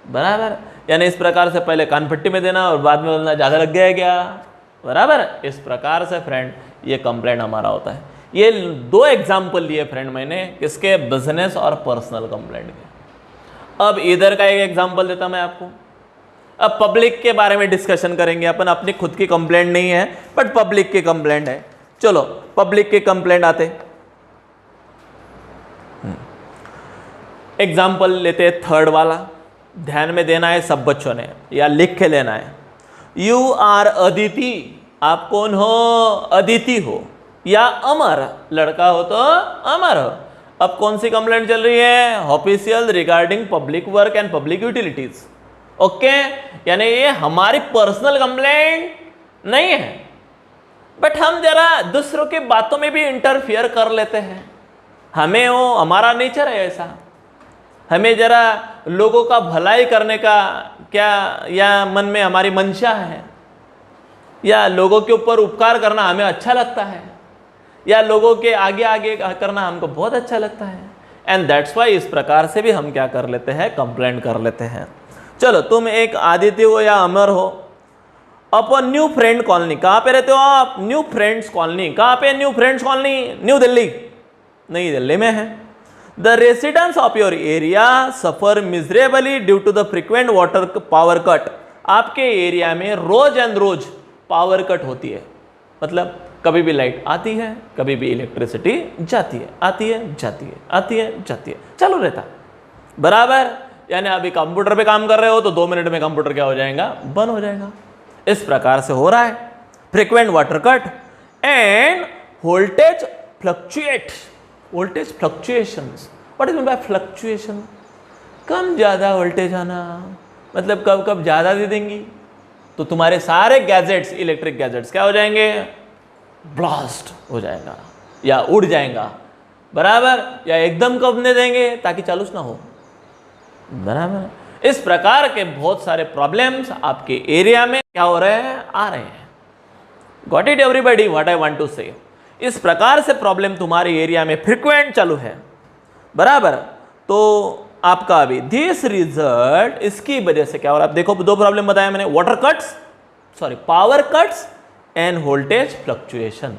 बराबर। यानी इस प्रकार से पहले कानपट्टी में देना और बाद में बोलना ज़्यादा लग गया क्या, बराबर। इस प्रकार से फ्रेंड ये कंप्लेंट हमारा होता है। ये 2 एग्जाम्पल लिए फ्रेंड मैंने, किसके? बिजनेस और पर्सनल कंप्लेंट के। अब इधर का एक एग्जाम्पल देता मैं आपको। अब पब्लिक के बारे में डिस्कशन करेंगे अपन, अपनी खुद की कंप्लेंट नहीं है बट पब्लिक की कंप्लेंट है। चलो पब्लिक की कंप्लेंट आते, एग्जाम्पल लेते हैं 3rd वाला, ध्यान में देना है सब बच्चों ने, या लिख के लेना है। यू आर अदिति, आप कौन हो? अदिति हो, या अमर, लड़का हो तो अमर हो। अब कौन सी कंप्लेंट चल रही है? Official regarding public work and public utilities. Okay, यानी ये हमारी पर्सनल कंप्लेंट नहीं है, बट हम जरा दूसरों की बातों में भी इंटरफियर कर लेते हैं। हमें वो, हमारा नेचर है ऐसा, हमें जरा लोगों का भलाई करने का क्या, या मन में हमारी मंशा है, या लोगों के ऊपर उपकार करना हमें अच्छा लगता है, या लोगों के आगे आगे करना हमको बहुत अच्छा लगता है। एंड दैट्स वाई इस प्रकार से भी हम क्या कर लेते हैं? कंप्लेंट कर लेते हैं। चलो तुम एक आदित्य हो या अमर हो, अपन न्यू फ्रेंड कॉलोनी, कहाँ पे रहते हो आप? New Friends Colony. कहाँ पे New Friends Colony? New Delhi, नई दिल्ली में है। The residents of your area suffer miserably due to the frequent water power cut. आपके एरिया में रोज एंड रोज पावर कट होती है, मतलब कभी भी लाइट आती है, कभी भी इलेक्ट्रिसिटी जाती है, आती है जाती है, आती है जाती है, चालू रहता, बराबर। यानी अभी कंप्यूटर पे काम कर रहे हो तो 2 मिनट में कंप्यूटर क्या हो जाएगा? बंद हो जाएगा। इस प्रकार से हो रहा है frequent water cut and voltage fluctuate. Voltage fluctuations, what is mean by fluctuation? कम ज़्यादा वोल्टेज आना, मतलब कब कब ज़्यादा दे देंगी तो तुम्हारे सारे गैजेट्स, इलेक्ट्रिक गैजेट्स क्या हो जाएंगे? ब्लास्ट हो जाएगा या उड़ जाएगा, बराबर। या एकदम कब दे देंगे ताकि चालू ना हो, बराबर। इस प्रकार के बहुत सारे प्रॉब्लम्स आपके एरिया में क्या हो रहे हैं? आ रहे हैं। Got it everybody what I want to say? इस प्रकार से प्रॉब्लम तुम्हारे एरिया में फ्रिक्वेंट चालू है, बराबर। तो आपका अभी दिस रिजल्ट, इसकी वजह से क्या हो रहा है? आप देखो 2 प्रॉब्लम बताया मैंने, water cuts, sorry power cuts end voltage fluctuation.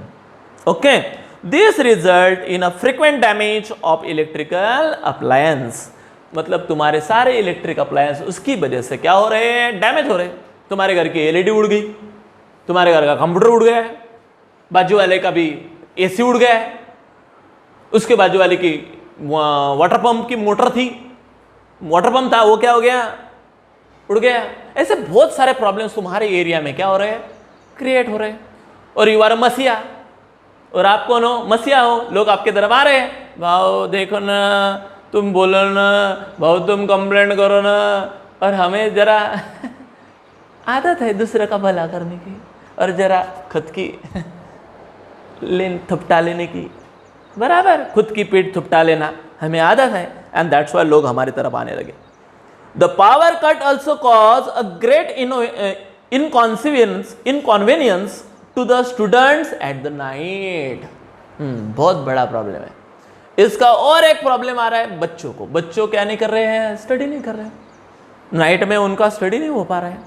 Okay, this result in a frequent damage of electrical appliance, मतलब तुम्हारे सारे इलेक्ट्रिक अप्लायंस उसकी वजह से क्या हो रहे हैं? डैमेज हो रहे हैं। तुम्हारे घर की एलईडी उड़ गई, तुम्हारे घर का कंप्यूटर उड़ गया है, बाजू वाले का भी एसी उड़ गया है, उसके बाजू वाले की वाटर पंप की मोटर थी, वाटर पंप था, वो क्या हो गया? उड़ गया। ऐसे बहुत सारे प्रॉब्लम्स तुम्हारे एरिया में क्या हो रहे हैं? क्रिएट हो रहे हैं। और यू आर मसीहा, और आप कौन हो? मसीहा हो। लोग आपके तरफ आ रहे हैं, भाव देखो ना, तुम बोलो ना, भाव तुम कंप्लेंट करो ना। और हमें जरा आदत है दूसरे का भला करने की और जरा खुद की थपटा लेने की, बराबर। खुद की पीठ थपटा लेना हमें आदत है, एंड दैट्स वाई लोग हमारी तरफ आने लगे। The power cut also cause a great inconvenience to the students at the night. बहुत बड़ा प्रॉब्लम है इसका। और एक प्रॉब्लम आ रहा है बच्चों को। बच्चों क्या नहीं कर रहे हैं? स्टडी नहीं कर रहे हैं। नाइट में उनका स्टडी नहीं हो पा रहा है।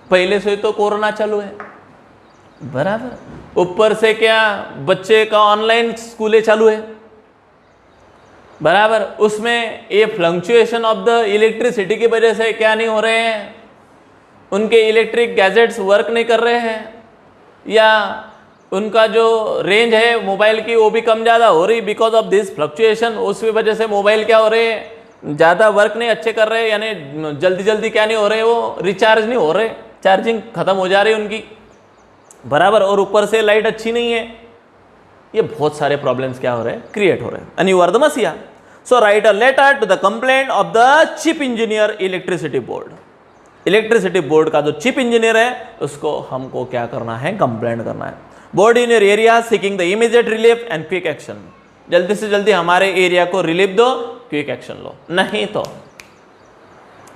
पहले से तो कोरोना चालू है, बराबर। ऊपर से क्या बच्चे का ऑनलाइन स्कूलें चालू है, बराबर। उसमें ये फ्लक्चुएशन ऑफ द इलेक्ट्रिसिटी की वजह से क्या नहीं हो रहे हैं? उनके इलेक्ट्रिक गैजेट्स वर्क नहीं कर रहे हैं, या उनका जो रेंज है मोबाइल की वो भी कम ज़्यादा हो रही बिकॉज ऑफ दिस फ्लक्चुएशन, उसकी वजह से मोबाइल क्या हो रहे हैं, ज़्यादा वर्क नहीं अच्छे कर रहे, यानी जल्दी जल्दी क्या नहीं हो रहे, वो रिचार्ज नहीं हो रहे, चार्जिंग खत्म हो जा रही है उनकी, बराबर, और ऊपर से लाइट अच्छी नहीं है, ये बहुत सारे प्रॉब्लम्स क्या हो रहे हैं, क्रिएट हो रहे हैं। एंड यू आर द मसिया, so write a letter to the complaint of the chief engineer electricity board. Electricity board का जो चीफ इंजीनियर है उसको हमको क्या करना है, कंप्लेंट करना है। Board in your area seeking the immediate relief and quick action, जल्दी से जल्दी हमारे एरिया को रिलीफ दो, क्विक एक्शन लो, नहीं तो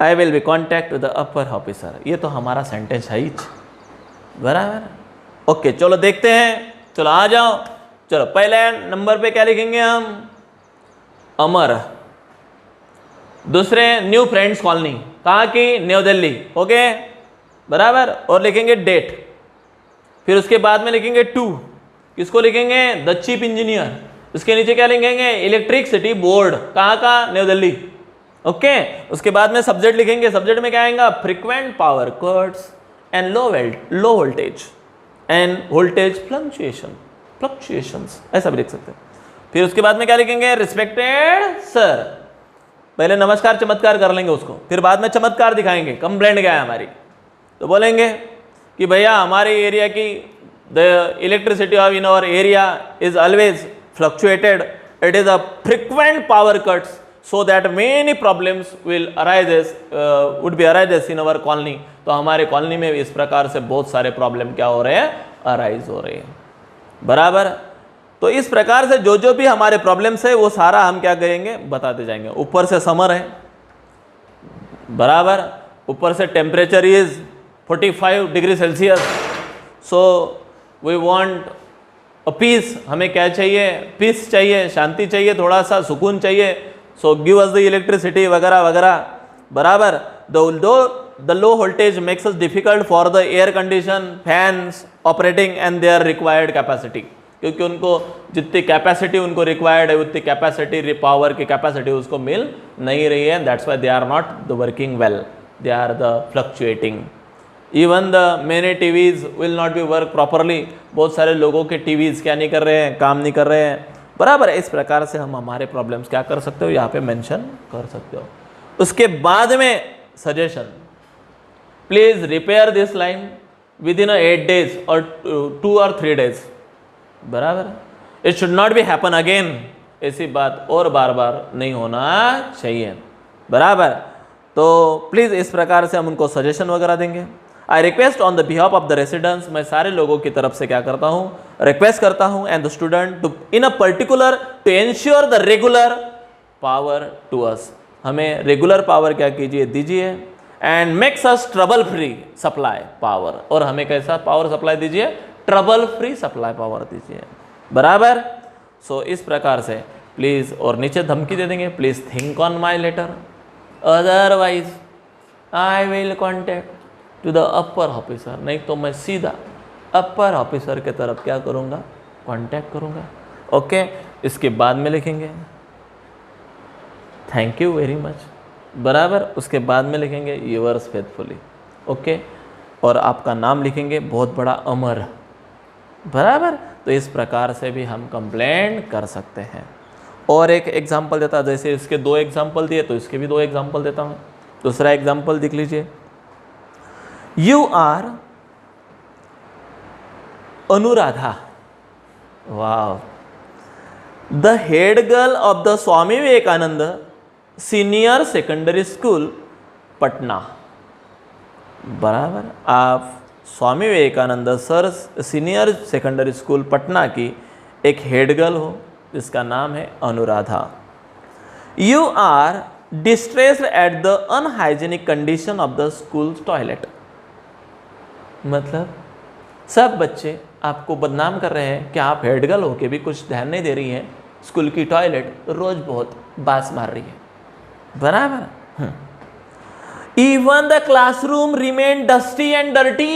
आई will be contact with the upper officer. ये तो हमारा सेंटेंस है ही, बराबर। ओके चलो देखते हैं, चलो आ जाओ, चलो पहले नंबर पे क्या लिखेंगे हम, अमर। दूसरे न्यू फ्रेंड्स कॉलोनी, कहाँ की, न्यू दिल्ली, ओके बराबर, और लिखेंगे डेट, फिर उसके बाद में लिखेंगे टू, किसको लिखेंगे, द चीफ इंजीनियर, उसके नीचे क्या लिखेंगे, इलेक्ट्रिसिटी बोर्ड, कहाँ का, न्यू दिल्ली, ओके। उसके बाद में सब्जेक्ट लिखेंगे, सब्जेक्ट में क्या आएगा, frequent power cuts and low voltage end voltage fluctuations, ऐसा भी लिख सकते हैं। फिर उसके बाद में क्या लिखेंगे, रिस्पेक्टेड सर, पहले नमस्कार चमत्कार कर लेंगे उसको, फिर बाद में चमत्कार दिखाएंगे, कंप्लेंट क्या है हमारी, तो बोलेंगे कि भैया हमारे एरिया की the electricity of in our area is always fluctuated, it is a frequent power cuts so that many problems will arises would be arises in our colony. तो हमारे कॉलोनी में इस प्रकार से बहुत सारे प्रॉब्लम क्या हो रहे हैं, अराइज हो रहे हैं, बराबर। तो इस प्रकार से जो जो भी हमारे प्रॉब्लम्स है वो सारा हम क्या करेंगे, बताते जाएंगे। ऊपर से समर है, बराबर, ऊपर से temperature is 45 degree Celsius, so we want a peace, हमें क्या चाहिए, पीस चाहिए, शांति चाहिए, थोड़ा सा सुकून चाहिए, so give us the electricity वगैरह वगैरह, बराबर। The low voltage makes us difficult for the air condition fans operating and their required capacity, क्योंकि उनको जितनी कैपेसिटी उनको रिक्वायर्ड है उतनी कैपेसिटी, पावर की कैपेसिटी उसको मिल नहीं रही है, that's why they are not the working well, they are the fluctuating. Even the many TVs will not be work properly, बहुत सारे लोगों के टीवीज क्या नहीं कर रहे हैं, काम नहीं कर रहे हैं, बराबर। इस प्रकार से हम हमारे प्रॉब्लम्स क्या कर सकते हो, यहाँ पे मेंशन कर सकते हो। उसके बाद में suggestion, please repair this line with in 8 days और 2 or 3 days, बराबर। It should not be happen again, ऐसी बात और बार बार नहीं होना चाहिए, बराबर। तो प्लीज़ इस प्रकार से हम उनको सजेशन वगैरह देंगे। I request on the behalf of the residents, मैं सारे लोगों की तरफ से क्या करता हूँ, रिक्वेस्ट करता हूँ, and the student to in a particular to ensure the regular power to us, हमें रेगुलर पावर क्या कीजिए, दीजिए, and makes us trouble free supply power, और हमें कैसा पावर सप्लाई दीजिए, ट्रबल फ्री सप्लाई पावर दीजिए, बराबर। सो इस प्रकार से प्लीज़, और नीचे धमकी दे देंगे, please think on my letter, otherwise I will contact to the upper officer, नहीं तो मैं सीधा अपर ऑफिसर के तरफ क्या करूँगा, कॉन्टैक्ट करूँगा, ओके। इसके बाद में लिखेंगे थैंक यू वेरी मच, बराबर। उसके बाद में लिखेंगे यूअर्स फेथफुली, ओके, और आपका नाम लिखेंगे बहुत बड़ा अमर, बराबर। तो इस प्रकार से भी हम कंप्लेंट कर सकते हैं। और एक एग्जाम्पल देता, जैसे इसके 2 एग्जाम्पल दिए तो इसके भी 2 एग्जाम्पल देता हूँ। दूसरा एग्जाम्पल देख लीजिए, यू आर अनुराधा, वाह, the head girl of the Swami Vivekananda senior secondary school Patna, बराबर। आप Swami Vivekananda sir senior secondary school Patna की एक हेड गर्ल हो जिसका नाम है Anuradha. You are distressed at the unhygienic condition of the school toilet, मतलब सब बच्चे आपको बदनाम कर रहे हैं कि आप हेड गर्ल होके भी कुछ ध्यान नहीं दे रही हैं, स्कूल की टॉयलेट रोज बहुत बास मार रही है, बराबर। Even the classroom remained dusty and dirty.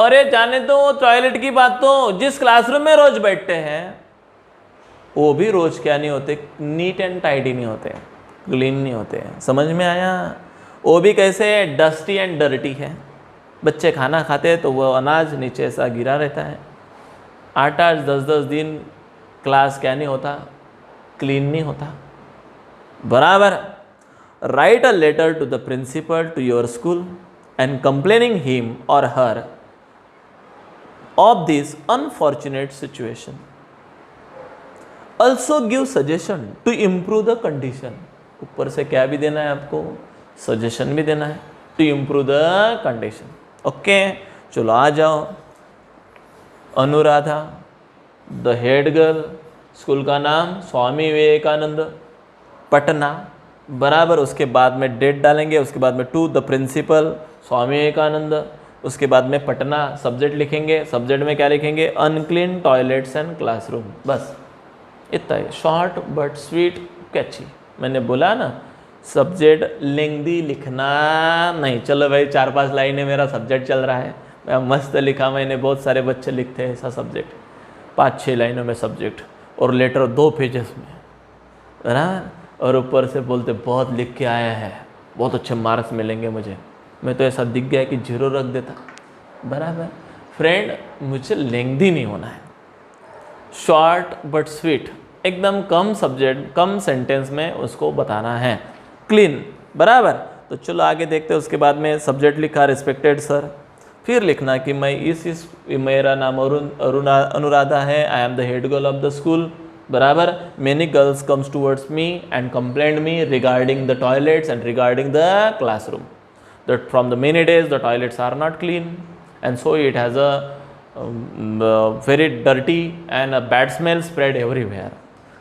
अरे जाने दो टॉयलेट की बात, तो जिस क्लासरूम में रोज बैठते हैं वो भी रोज क्या नहीं होते, नीट एंड टाइडी नहीं होते, क्लीन नहीं होते हैं, समझ में आया। वो भी कैसे है, डस्टी एंड डर्टी है। बच्चे खाना खाते हैं तो वो अनाज नीचे ऐसा गिरा रहता है, 8-8 10-10 दिन क्लास क्या नहीं होता, क्लीन नहीं होता। बराबर। Write a letter to the principal to your school and complaining him or her of this unfortunate situation. Also give suggestion to improve the condition. ऊपर से क्या भी देना है आपको, सजेशन भी देना है to improve the condition. Okay, चलो आ जाओ। Anuradha, the head girl, school का नाम स्वामी विवेकानंद, पटना। बराबर। उसके बाद में डेट डालेंगे, उसके बाद में to the principal Swami Vivekananda, उसके बाद में पटना, सब्जेक्ट लिखेंगे। सब्जेक्ट में क्या लिखेंगे, अनक्लीन टॉयलेट्स एंड क्लासरूम। बस इतना ही, शॉर्ट बट स्वीट कैची। मैंने बोला ना, सब्जेक्ट लेंदी लिखना नहीं। चलो भाई 4-5 लाइनें मेरा सब्जेक्ट चल रहा है, मैं मस्त लिखा। मैंने बहुत सारे बच्चे लिखते हैं ऐसा सब्जेक्ट, 5-6 लाइनों में सब्जेक्ट और लेटर 2 पेजेस में, है ना। और ऊपर से बोलते बहुत लिख के आया है, बहुत अच्छे मार्क्स मिलेंगे मुझे। मैं तो ऐसा दिख गया कि 0 रख देता। बराबर। फ्रेंड, मुझे लेंदी नहीं होना है, शॉर्ट बट स्वीट, एकदम कम सब्जेक्ट कम सेंटेंस में उसको बताना है, क्लीन। बराबर। तो चलो आगे देखते हैं। उसके बाद में सब्जेक्ट लिखा रिस्पेक्टेड सर, फिर लिखना कि मैं इस मेरा नाम अनुराधा है, I am the head girl of the school. बराबर। Many girls comes towards me and complaint me regarding the toilets and regarding the classroom, that from the many days the toilets are not clean and so it has a very dirty and a bad smell spread everywhere.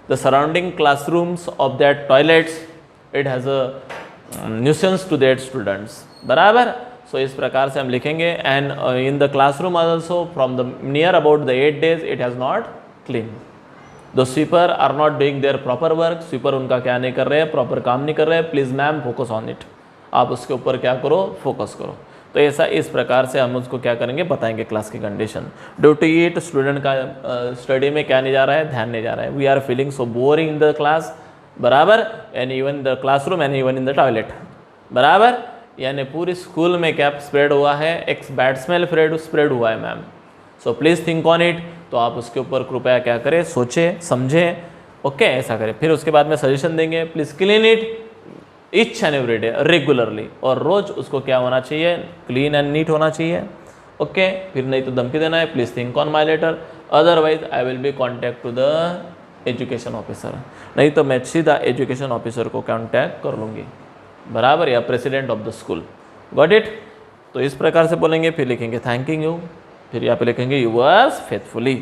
The surrounding classrooms of that toilets, it has a nuisance to that students. बराबर। सो इस प्रकार से हम लिखेंगे। And in the classroom also from the near about the 8 days it has not clean. The sweeper are not doing their proper work. Sweeper उनका क्या नहीं कर रहे हैं, प्रॉपर काम नहीं कर रहे हैं। Please ma'am focus on it, आप उसके ऊपर क्या करो, फोकस करो। तो ऐसा इस प्रकार से हम उसको क्या करेंगे, बताएंगे क्लास की condition. Due to it student का स्टडी में क्या नहीं जा रहा है, ध्यान नहीं जा रहा है। We are feeling so boring in the class. बराबर। And even in the classroom and even in the toilet. बराबर। यानी पूरी स्कूल में क्या स्प्रेड हुआ है, एक बैड स्मेल स्प्रेड हुआ है ma'am. So please think on it. तो आप उसके ऊपर कृपया क्या करें, सोचें समझें। ओके, ऐसा करें। फिर उसके बाद में सजेशन देंगे, please clean it each and every day regularly. और रोज़ उसको क्या होना चाहिए, क्लीन एंड नीट होना चाहिए। ओके। फिर नहीं तो धमकी देना है, please think on my letter, otherwise I will be contact to the education officer. नहीं तो मैं सीधा एजुकेशन ऑफिसर को कॉन्टैक्ट कर लूँगी। बराबर। या president of the school. Got it. तो इस प्रकार से बोलेंगे। फिर लिखेंगे थैंकिंग यू, फिर यहाँ पे लिखेंगे यू वर्स फेथफुली।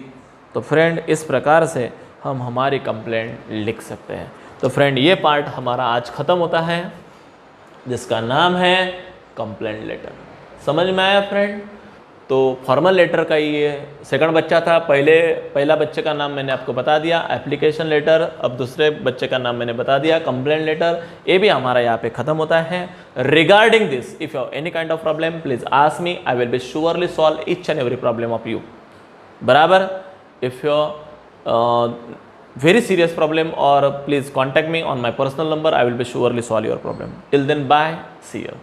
तो फ्रेंड, इस प्रकार से हम हमारी कंप्लेंट लिख सकते हैं। तो फ्रेंड, ये पार्ट हमारा आज ख़त्म होता है, जिसका नाम है कंप्लेंट लेटर। समझ में आया फ्रेंड? तो फॉर्मल लेटर का ये सेकंड बच्चा था। पहला बच्चे का नाम मैंने आपको बता दिया, एप्लीकेशन लेटर। अब दूसरे बच्चे का नाम मैंने बता दिया, कंप्लेंट लेटर। ये भी हमारा यहाँ पे ख़त्म होता है। Regarding this, if you have any kind of problem, please ask me, I will be surely solve each and every problem of you. बराबर। If you very serious problem, or please contact me on my personal number, I will be surely solve your problem. Till then, bye, see you.